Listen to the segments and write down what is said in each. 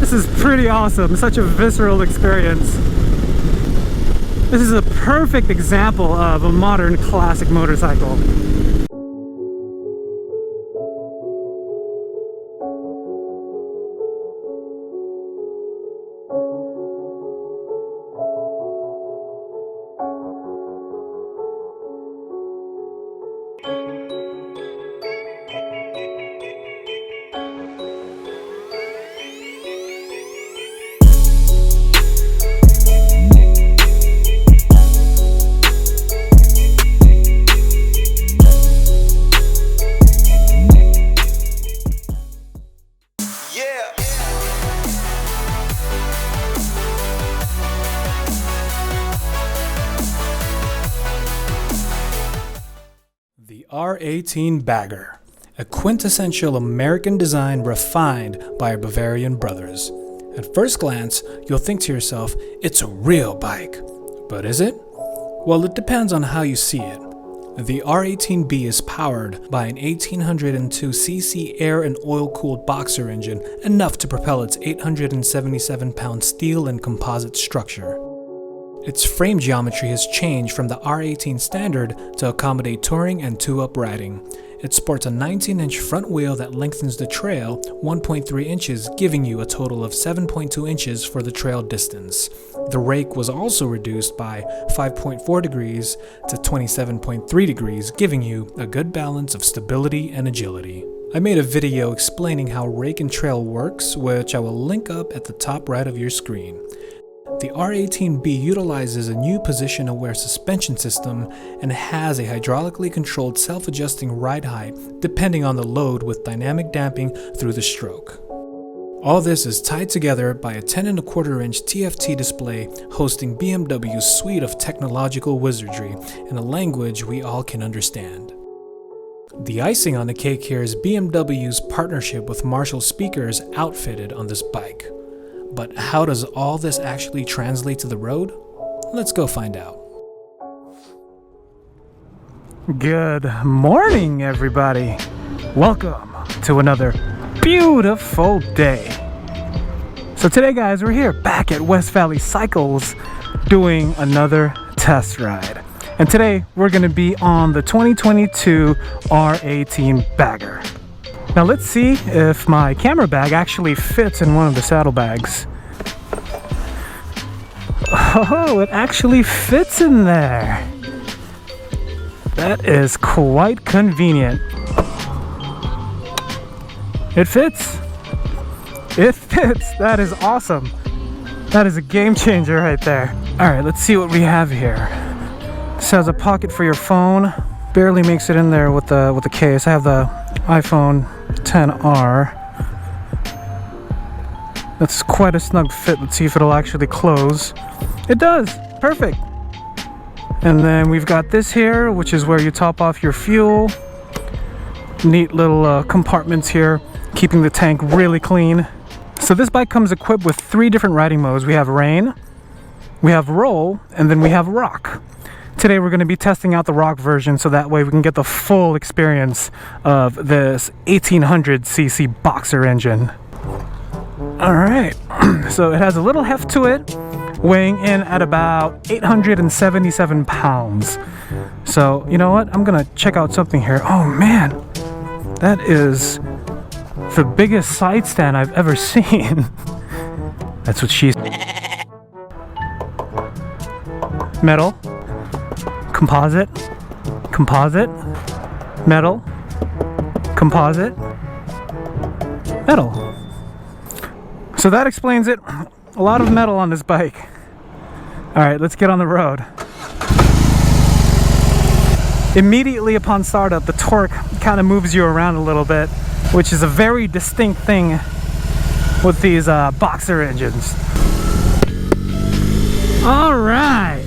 This is pretty awesome, such a visceral experience. This is a perfect example of a modern classic motorcycle. The R18 Bagger, a quintessential American design refined by our Bavarian brothers. At first glance, you'll think to yourself, it's a real bike. But is it? Well, it depends on how you see it. The R18 B is powered by an 1802cc air and oil-cooled boxer engine, enough to propel its 877-pound steel and composite structure. Its frame geometry has changed from the R18 Standard to accommodate touring and two-up riding. It sports a 19-inch front wheel that lengthens the trail 1.3 inches, giving you a total of 7.2 inches for the trail distance. The rake was also reduced by 5.4 degrees to 27.3 degrees, giving you a good balance of stability and agility. I made a video explaining how rake and trail works, which I will link up at the top right of your screen. The R18B utilizes a new position-aware suspension system and has a hydraulically controlled self-adjusting ride height depending on the load with dynamic damping through the stroke. All this is tied together by a 10.25-inch TFT display hosting BMW's suite of technological wizardry in a language we all can understand. The icing on the cake here is BMW's partnership with Marshall speakers outfitted on this bike. But how does all this actually translate to the road? Let's go find out. Good morning, everybody. Welcome to another beautiful day. So today, guys, we're here back at West Valley Cycles doing another test ride. And today, we're going to be on the 2022 R18 Bagger. Now let's see if my camera bag actually fits in one of the saddlebags. Oh, it actually fits in there. That is quite convenient. It fits. It fits. That is awesome. That is a game changer right there. All right, let's see what we have here. This has a pocket for your phone. Barely makes it in there with the case. I have the iPhone XR. That's quite a snug fit. Let's see if it'll actually close. It does. Perfect. And then we've got this here, which is where you top off your fuel. Neat little compartments here, keeping the tank really clean. So this bike comes equipped with 3 different riding modes. We have rain, we have roll, and then we have rock. Today we're going to be testing out the rock version so that way we can get the full experience of this 1800cc boxer engine. Alright, so it has a little heft to it, weighing in at about 877 pounds. So, you know what? I'm going to check out something here. Oh man, that is the biggest side stand I've ever seen. That's what she said. Metal. Composite, composite, metal, composite, metal. So that explains it. A lot of metal on this bike. All right, let's get on the road. Immediately upon startup, the torque kind of moves you around a little bit, which is a very distinct thing with these boxer engines. All right.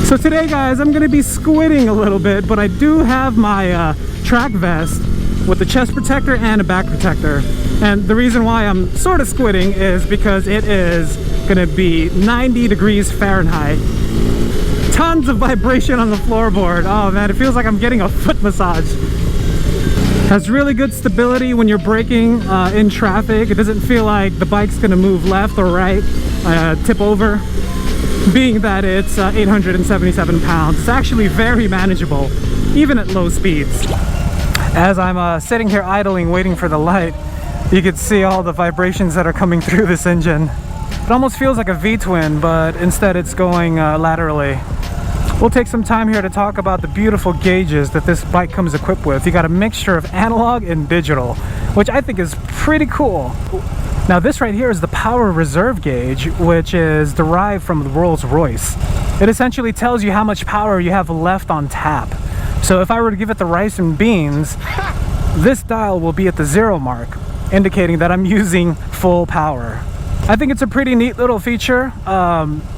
So today, guys, I'm going to be squidding a little bit, but I do have my track vest with a chest protector and a back protector. And the reason why I'm sort of squidding is because it is going to be 90 degrees Fahrenheit. Tons of vibration on the floorboard. Oh man, it feels like I'm getting a foot massage. Has really good stability when you're braking in traffic. It doesn't feel like the bike's gonna move left or right, tip over. Being that it's 877 pounds, it's actually very manageable, even at low speeds. As I'm sitting here idling, waiting for the light, you can see all the vibrations that are coming through this engine. It almost feels like a V-twin, but instead it's going laterally. We'll take some time here to talk about the beautiful gauges that this bike comes equipped with. You got a mixture of analog and digital, which I think is pretty cool. Now this right here is the power reserve gauge, which is derived from the Rolls-Royce. It essentially tells you how much power you have left on tap. So if I were to give it the rice and beans, this dial will be at the 0 mark, indicating that I'm using full power. I think it's a pretty neat little feature.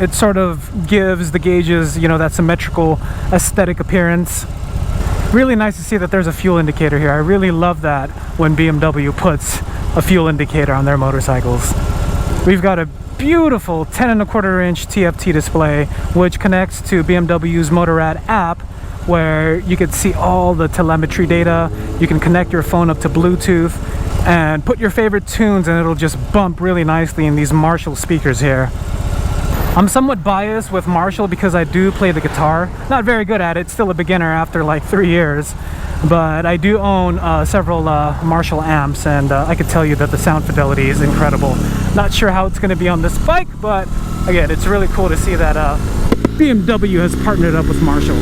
It sort of gives the gauges, you know, that symmetrical aesthetic appearance. Really nice to see that there's a fuel indicator here. I really love that when BMW puts a fuel indicator on their motorcycles. We've got a beautiful 10.25-inch TFT display, which connects to BMW's Motorrad app, where you can see all the telemetry data. You can connect your phone up to Bluetooth and put your favorite tunes, and it'll just bump really nicely in these Marshall speakers here. I'm somewhat biased with Marshall because I do play the guitar. Not very good at it, still a beginner after like 3 years. But I do own several Marshall amps, and I can tell you that the sound fidelity is incredible. Not sure how it's going to be on this bike, but again, it's really cool to see that BMW has partnered up with Marshall.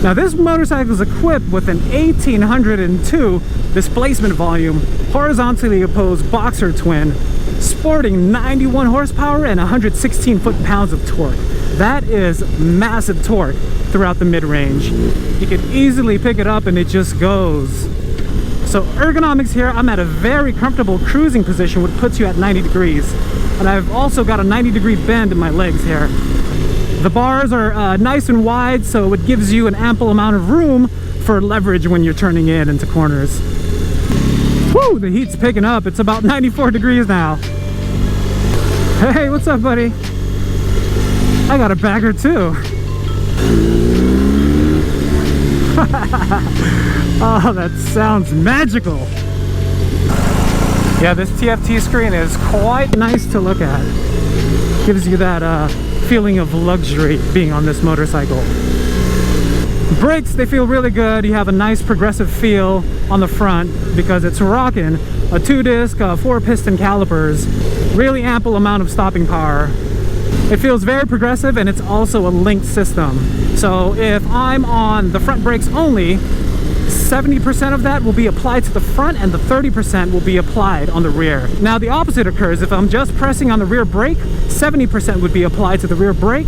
Now this motorcycle is equipped with an 1802 displacement volume, horizontally opposed boxer twin, sporting 91 horsepower and 116 foot-pounds of torque. That is massive torque throughout the mid-range. You can easily pick it up and it just goes. So ergonomics here, I'm at a very comfortable cruising position, which puts you at 90 degrees. And I've also got a 90-degree bend in my legs here. The bars are nice and wide, so it gives you an ample amount of room for leverage when you're turning in into corners. Woo, the heat's picking up. It's about 94 degrees now. Hey, what's up, buddy? I got a bagger too. Oh, that sounds magical. Yeah, this TFT screen is quite nice to look at. Gives you that feeling of luxury being on this motorcycle. Brakes, they feel really good. You have a nice progressive feel on the front because it's rocking a 2-disc, 4-piston calipers, really ample amount of stopping power. It feels very progressive, and it's also a linked system. So if I'm on the front brakes only, 70% of that will be applied to the front and the 30% will be applied on the rear. Now the opposite occurs. If I'm just pressing on the rear brake, 70% would be applied to the rear brake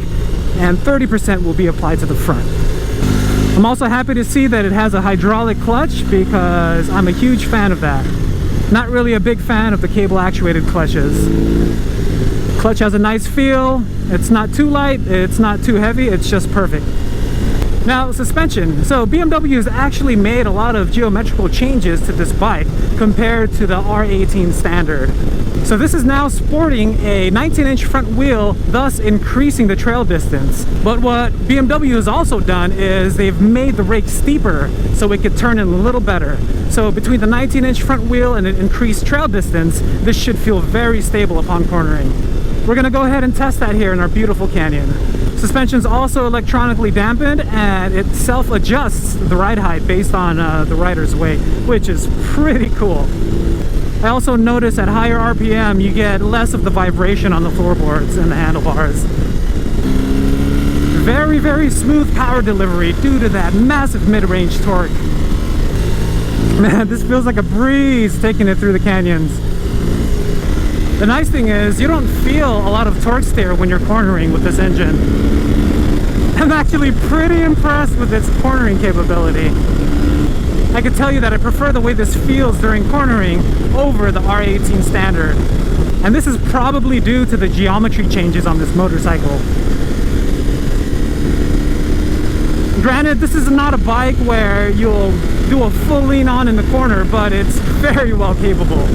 and 30% will be applied to the front. I'm also happy to see that it has a hydraulic clutch because I'm a huge fan of that. Not really a big fan of the cable actuated clutches. Clutch has a nice feel. It's not too light, it's not too heavy, it's just perfect. Now, suspension. So BMW has actually made a lot of geometrical changes to this bike compared to the R18 Standard. So this is now sporting a 19-inch front wheel, thus increasing the trail distance. But what BMW has also done is they've made the rake steeper so it could turn in a little better. So between the 19-inch front wheel and an increased trail distance, this should feel very stable upon cornering. We're gonna go ahead and test that here in our beautiful canyon. Suspension's also electronically dampened, and it self-adjusts the ride height based on the rider's weight, which is pretty cool. I also notice at higher RPM you get less of the vibration on the floorboards and the handlebars. Very, very smooth power delivery due to that massive mid-range torque. Man, this feels like a breeze taking it through the canyons. The nice thing is you don't feel a lot of torque steer when you're cornering with this engine. I'm actually pretty impressed with its cornering capability. I can tell you that I prefer the way this feels during cornering over the R18 Standard. And this is probably due to the geometry changes on this motorcycle. Granted, this is not a bike where you'll do a full lean on in the corner, but it's very well capable.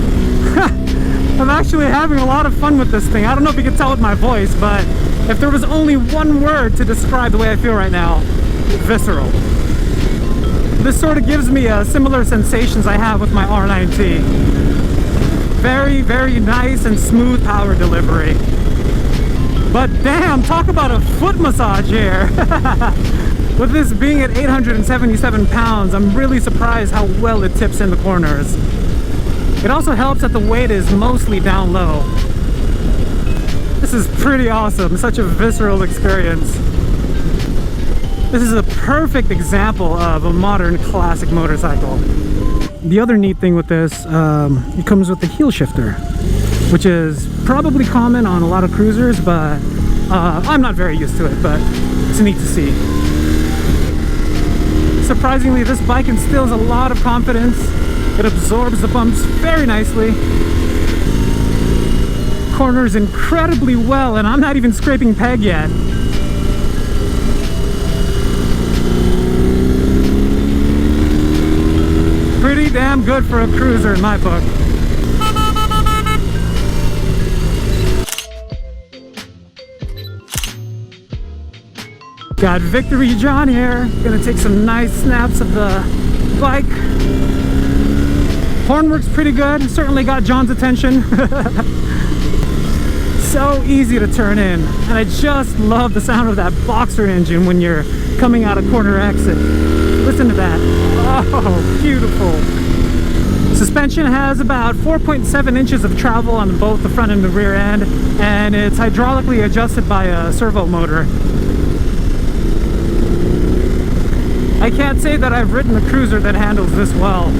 I'm actually having a lot of fun with this thing. I don't know if you can tell with my voice, but if there was only one word to describe the way I feel right now, visceral. This sort of gives me similar sensations I have with my R19. Very, very nice and smooth power delivery. But damn, talk about a foot massage here. With this being at 877 pounds, I'm really surprised how well it tips in the corners. It also helps that the weight is mostly down low. This is pretty awesome, such a visceral experience. This is a perfect example of a modern classic motorcycle. The other neat thing with this, it comes with the heel shifter, which is probably common on a lot of cruisers, but I'm not very used to it, but it's neat to see. Surprisingly, this bike instills a lot of confidence. It absorbs the bumps very nicely. Corners incredibly well, and I'm not even scraping peg yet. Pretty damn good for a cruiser in my book. Got Victory John here. Gonna take some nice snaps of the bike. Horn works pretty good. Certainly got John's attention. So easy to turn in. And I just love the sound of that boxer engine when you're coming out of corner exit. Listen to that. Oh, beautiful. Suspension has about 4.7 inches of travel on both the front and the rear end, and it's hydraulically adjusted by a servo motor. I can't say that I've ridden a cruiser that handles this well.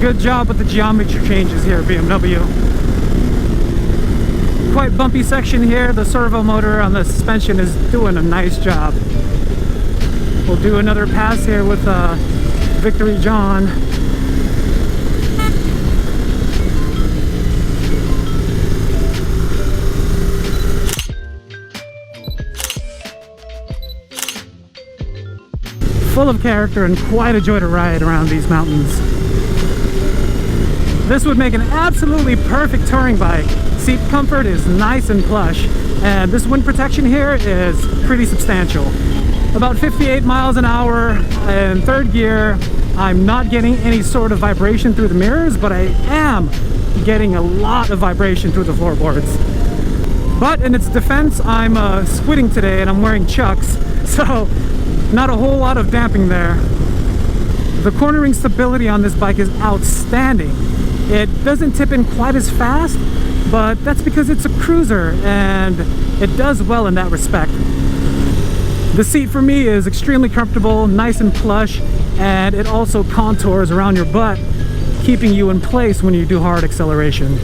Good job with the geometry changes here, BMW. Quite bumpy section here. The servo motor on the suspension is doing a nice job. We'll do another pass here with Victory John. Full of character and quite a joy to ride around these mountains. This would make an absolutely perfect touring bike. Seat comfort is nice and plush, and this wind protection here is pretty substantial. About 58 miles an hour in third gear. I'm not getting any sort of vibration through the mirrors, but I am getting a lot of vibration through the floorboards. But in its defense, I'm squidding today and I'm wearing Chucks, so not a whole lot of damping there. The cornering stability on this bike is outstanding. It doesn't tip in quite as fast, but that's because it's a cruiser and it does well in that respect. The seat for me is extremely comfortable, nice and plush, and it also contours around your butt, keeping you in place when you do hard acceleration.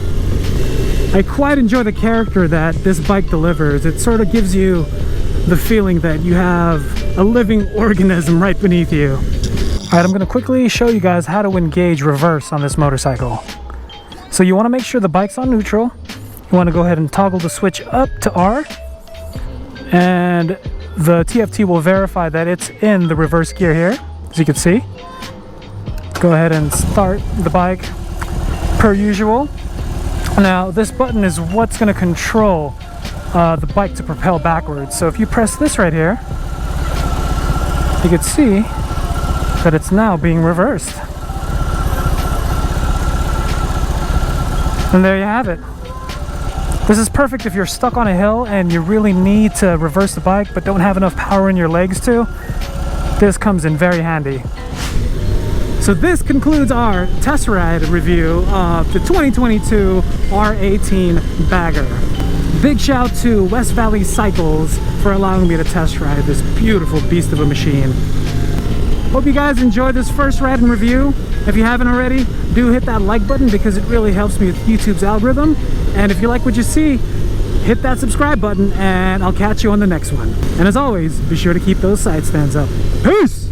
I quite enjoy the character that this bike delivers. It sort of gives you the feeling that you have a living organism right beneath you. Alright, I'm going to quickly show you guys how to engage reverse on this motorcycle. So you want to make sure the bike's on neutral. You want to go ahead and toggle the switch up to R, and the TFT will verify that it's in the reverse gear here, as you can see. Go ahead and start the bike per usual. Now this button is what's going to control the bike to propel backwards. So if you press this right here, you can see that it's now being reversed. And there you have it. This is perfect if you're stuck on a hill and you really need to reverse the bike but don't have enough power in your legs to. This comes in very handy. So this concludes our test ride review of the 2022 R18 Bagger. Big shout to West Valley Cycles for allowing me to test ride this beautiful beast of a machine. Hope you guys enjoyed this first ride and review. If you haven't already, do hit that like button because it really helps me with YouTube's algorithm. And if you like what you see, hit that subscribe button and I'll catch you on the next one. And as always, be sure to keep those side stands up. Peace!